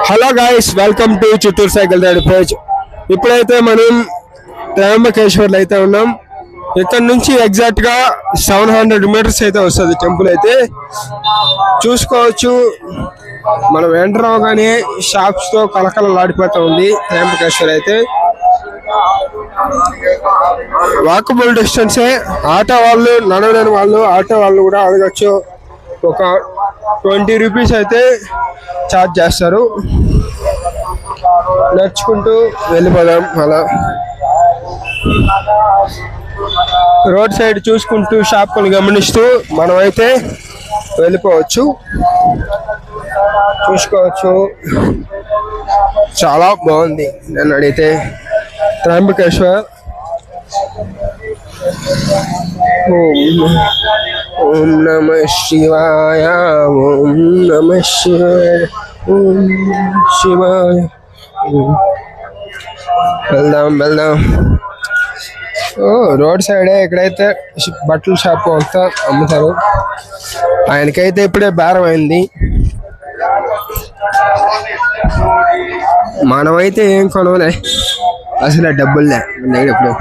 Hello guys, welcome to Chittoor cycle ride page. ఇప్పుడైతే మనం త్రయంబకేశ్వర్లో అయితే ఉన్నాం. ఇక్కడ నుంచి ఎగ్జాక్ట్ గా 700 మీటర్స్ అయితే వస్తుంది టెంపుల్ అయితే. చూసుకోవచ్చు, మనం ఎంటర్ అవగానే షాప్స్ తో కలకలలాడిపోతా ఉంది త్రయంబకేశ్వర్ అయితే. వాకబుల్ డిస్టెన్సే. ఆటో వాళ్ళు, నడవలేని వాళ్ళు ఆటో వాళ్ళు కూడా అడగచ్చు. ఒక 20 రూపీస్ అయితే ఛార్జ్ చేస్తారు. నడుచుకుంటూ వెళ్ళిపోదాం. అలా రోడ్ సైడ్ చూసుకుంటూ షాపులు గమనిస్తూ మనమైతే వెళ్ళిపోవచ్చు. చూసుకోవచ్చు, చాలా బాగుంది నన్ను అడిగితే త్రయంబకేశ్వర్. ఓం నమ శివాయ, ఓం నమ శివాయ, ఓం శివాయ. వెళ్దాం. రోడ్ సైడే ఇక్కడైతే బట్టల షాప్ అంతా అమ్ముతారు. ఆయనకైతే ఇప్పుడే బేరం అయింది. మనమైతే ఏం కొనలే, అసలు డబ్బులే దగ్గర. ఇప్పుడు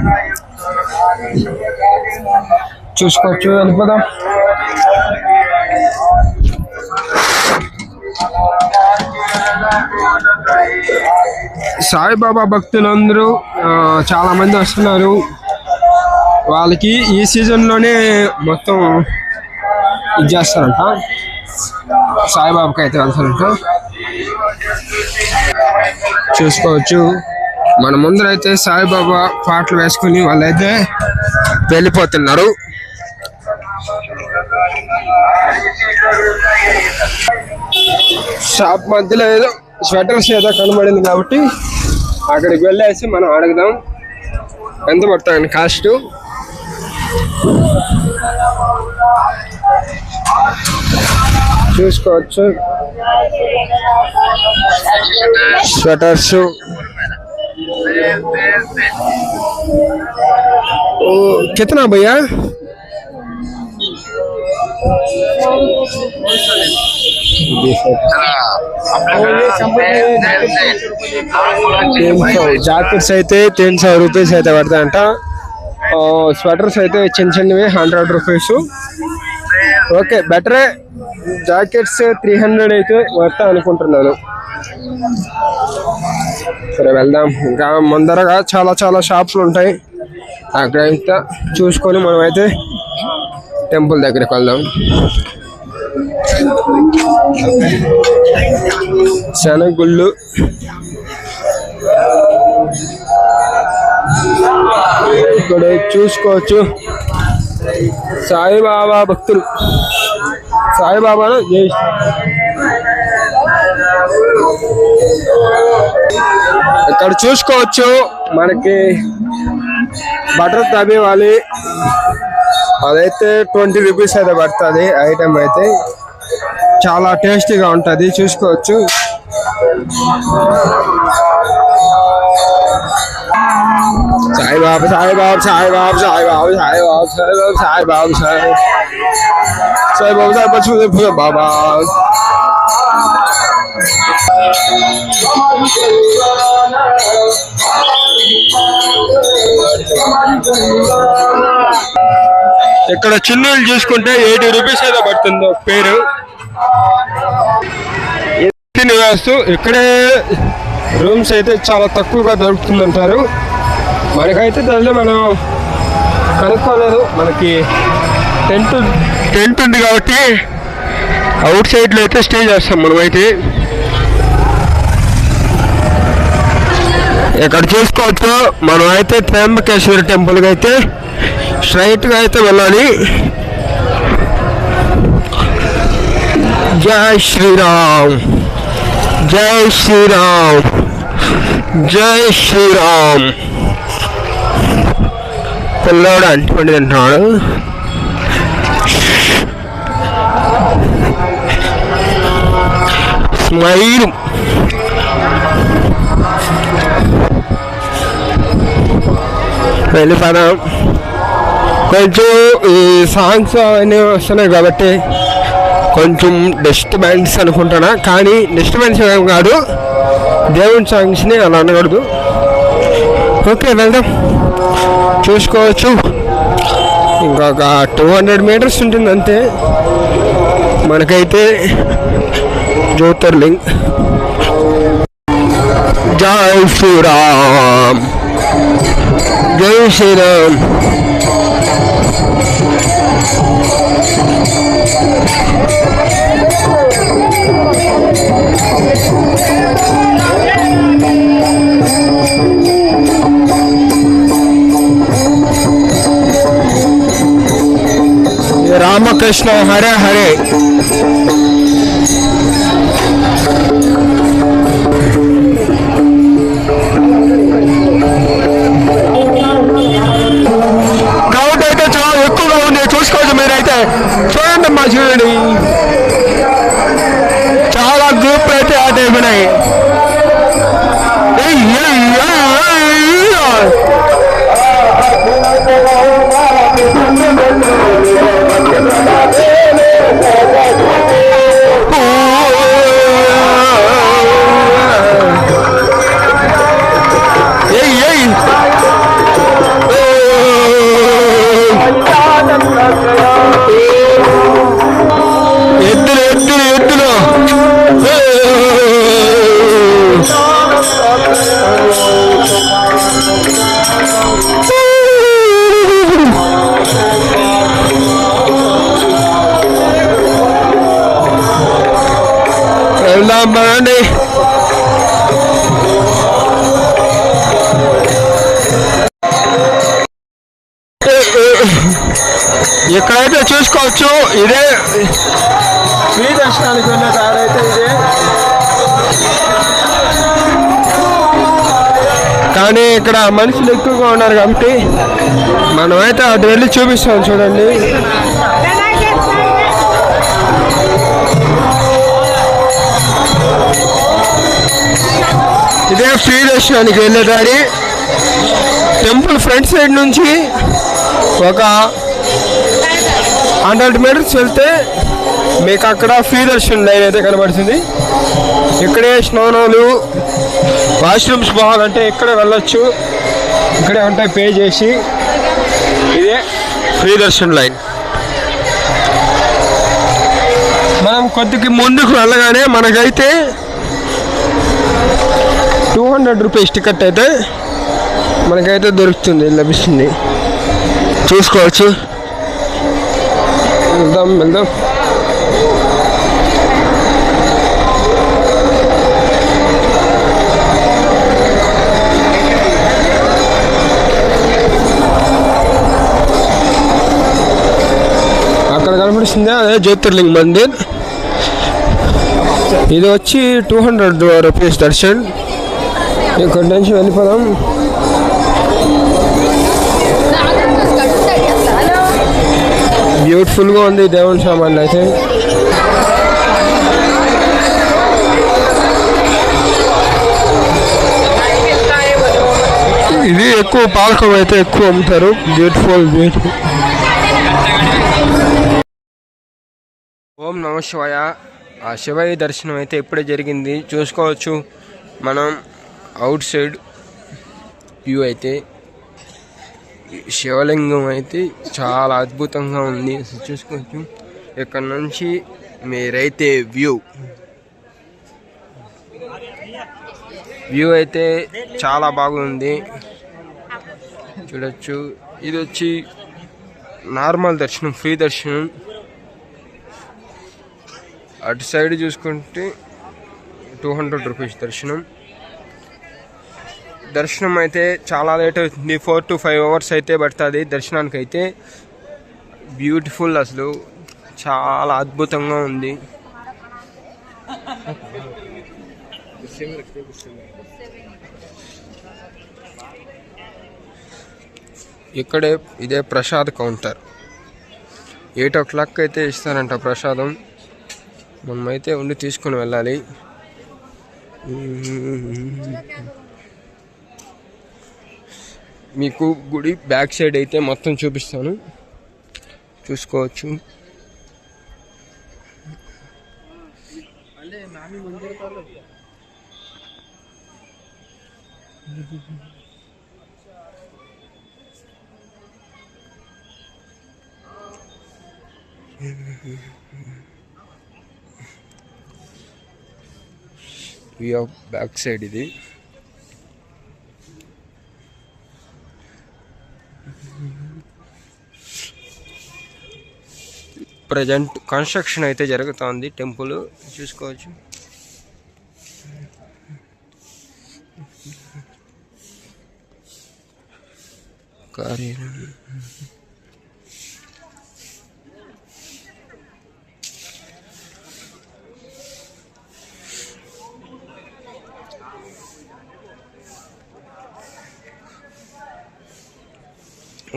చూసుకోవచ్చు, వెళ్ళిపోదాం. సాయిబాబా భక్తులందరూ చాలా మంది వస్తున్నారు. వాళ్ళకి ఈ సీజన్లోనే మొత్తం ఇది చేస్తారంట. సాయిబాబాకి అయితే వెళ్తారంట. చూసుకోవచ్చు, మన ముందరైతే సాయిబాబా పాటలు వేసుకుని వాళ్ళైతే వెళ్ళిపోతున్నారు. షాప్ మధ్యలో ఏదో స్వెటర్స్ ఏదో కనబడింది కాబట్టి అక్కడికి వెళ్ళేసి మనం అడుగుదాం ఎంత పడుతుంది కాస్ట్. చూసుకోవచ్చు, స్వెటర్స్. कितना भैया? 300 జాకెట్స్ అయితే 300 రూపీస్ అయితే పడతాయంట. స్వెటర్స్ అయితే చిన్నవి 100 రూపీస్. ఓకే, బెటరే. జాకెట్స్ 300 అయితే పడతా అనుకుంటున్నాను. సరే వెళ్దాం. ఇంకా ముందరగా చాలా షాప్లు ఉంటాయి. అక్కడైతే చూసుకొని మనమైతే టెంపుల్ దగ్గరికి వెళ్దాం. శనగుళ్ళు, ఇక్కడ చూసుకోవచ్చు. సాయిబాబా భక్తులు, సాయిబాబాను జై. ఇక్కడ చూసుకోవచ్చు, మనకి బటర్ తబీ వాలి అదైతే 20 రూపీస్ అయితే పడుతుంది. ఐటమ్ అయితే చాలా టేస్టీగా ఉంటుంది. చూసుకోవచ్చు. సాయిబాబా సాయిబాబా సాయిబాబా సాయిబాబా సాయిబాబా సాయిబాబా సాయిబాబా సాయిబాబా బాబా. ఇక్కడ చిన్నలు చూసుకుంటే 80 రూపీస్ అయితే పడుతుందో పేరు. నివాసు ఇక్కడే రూమ్స్ అయితే చాలా తక్కువగా దొరుకుతుందంటారు. మనకైతే తెలియదు, మనం కనుక్కోలేదు. మనకి టెంట్ ఉంది కాబట్టి అవుట్ సైడ్లో అయితే స్టే చేస్తాం మనమైతే. ఇక్కడ చూసుకోవచ్చు, మనం అయితే త్రయంబకేశ్వర టెంపుల్కి అయితే స్ట్రైట్గా అయితే వెళ్ళాలి. జై శ్రీరామ్, జై శ్రీరామ్, జై శ్రీరామ్. పిల్లోడు అంటుకోండి తింటున్నాడు. స్మైల్. వెళ్ళిపోదాం. కొంచెం ఈ సాంగ్స్ అవన్నీ వస్తున్నాయి కాబట్టి కొంచెం డిస్టర్బెన్స్ అనుకుంటున్నా, కానీ డిస్టర్బెన్స్ ఏం కాదు, దేవుని సాంగ్స్ని అలా అనకూడదు. ఓకే వెళ్దాం, చూసుకోవచ్చు. ఇంకొక 200 మీటర్స్ ఉంటుంది అంతే మనకైతే జ్యోతిర్లింగ్. జై శ్రీరామ్, జై శ్రీరామ్. రామకృష్ణ హరే హరే. క్రౌడ్ అయితే చాలా ఎక్కువగా ఉంది, చూసుకోవచ్చు మీరైతే. చూడండి అమ్మా, చూడండి, చాలా గ్రూప్ అయితే యాడ్ అయిపోయినాయి. ఎద్దులు ఎద్దులు ఎద్దులు వెళ్దాం బాగుండి. ఇక్కడైతే చూసుకోవచ్చు, ఇదే శ్రీ దర్శనానికి వెళ్ళే దారి అయితే ఇదే. కానీ ఇక్కడ మనుషులు ఎక్కువగా ఉన్నారు కాబట్టి మనమైతే అటు వెళ్ళి చూపిస్తాం. చూడండి, ఇదే శ్రీ దర్శనానికి వెళ్ళే దారి. టెంపుల్ ఫ్రంట్ సైడ్ నుంచి ఒక 100 మీటర్స్ వెళ్తే మీకు అక్కడ ఫ్రీ దర్శన్ లైన్ అయితే కనబడుతుంది. ఇక్కడే స్నానాలు, వాష్రూమ్స్ బాగాలంటే ఇక్కడే వెళ్ళొచ్చు, ఇక్కడే ఉంటాయి పే చేసి. ఇదే ఫ్రీ దర్శన్ లైన్. మనం కొద్దిగా ముందుకు వెళ్ళగానే మనకైతే 200 రూపీస్ టికెట్ అయితే మనకైతే దొరుకుతుంది, లభిస్తుంది. చూసుకోవచ్చు. వెళ్దాం వెళ్దాం. అక్కడ కనిపిస్తుంది అదే జ్యోతిర్లింగ్ మందిర్. ఇది వచ్చి 200 రూపీస్ దర్శన్. ఇక్కడి నుంచి వెళ్ళిపోదాం. బ్యూటిఫుల్గా ఉంది దేవుని సామాన్లు అయితే. ఇది ఎక్కువ పాలకం అయితే ఎక్కువ అమ్ముతారు. Beautiful beautiful. ఓం నమ శివాయ. ఆ శివయ్య దర్శనం అయితే ఇప్పుడే జరిగింది, చూసుకోవచ్చు. మనం అవుట్ సైడ్ వ్యూ అయితే శివలింగం అయితే చాలా అద్భుతంగా ఉంది, చూసుకోవచ్చు. ఇక్కడ నుంచి మీరైతే వ్యూ అయితే చాలా బాగుంది, చూడొచ్చు. ఇది వచ్చి నార్మల్ దర్శనం, ఫ్రీ దర్శనం. అటు సైడ్ చూసుకుంటే 200 రూపీస్ దర్శనం. దర్శనం అయితే చాలా లేట్ అవుతుంది, 4 to 5 అవర్స్ అయితే పడుతుంది దర్శనానికి అయితే. బ్యూటిఫుల్, అసలు చాలా అద్భుతంగా ఉంది. ఇక్కడే ఇదే ప్రసాద్ కౌంటర్. 8 o'clock అయితే ఇస్తారంట ప్రసాదం. మనమైతే ఉండి తీసుకొని వెళ్ళాలి. మీకు గుడి బ్యాక్ సైడ్ అయితే మొత్తం చూపిస్తాను, చూసుకోవచ్చు. వ్యూ బ్యాక్ సైడ్ ఇది. ప్రజెంట్ కన్స్ట్రక్షన్ అయితే జరుగుతుంది. టెంపుల్ చూసుకోవచ్చు.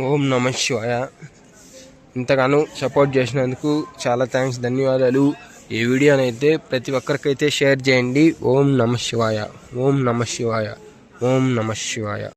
ఓం నమః శివాయ. ఇంతగానో సపోర్ట్ చేసినందుకు చాలా థ్యాంక్స్, ధన్యవాదాలు. ఈ వీడియోని అయితే ప్రతి ఒక్కరికైతే షేర్ చేయండి. ఓం నమః శివాయ, ఓం నమః శివాయ, ఓం నమః శివాయ.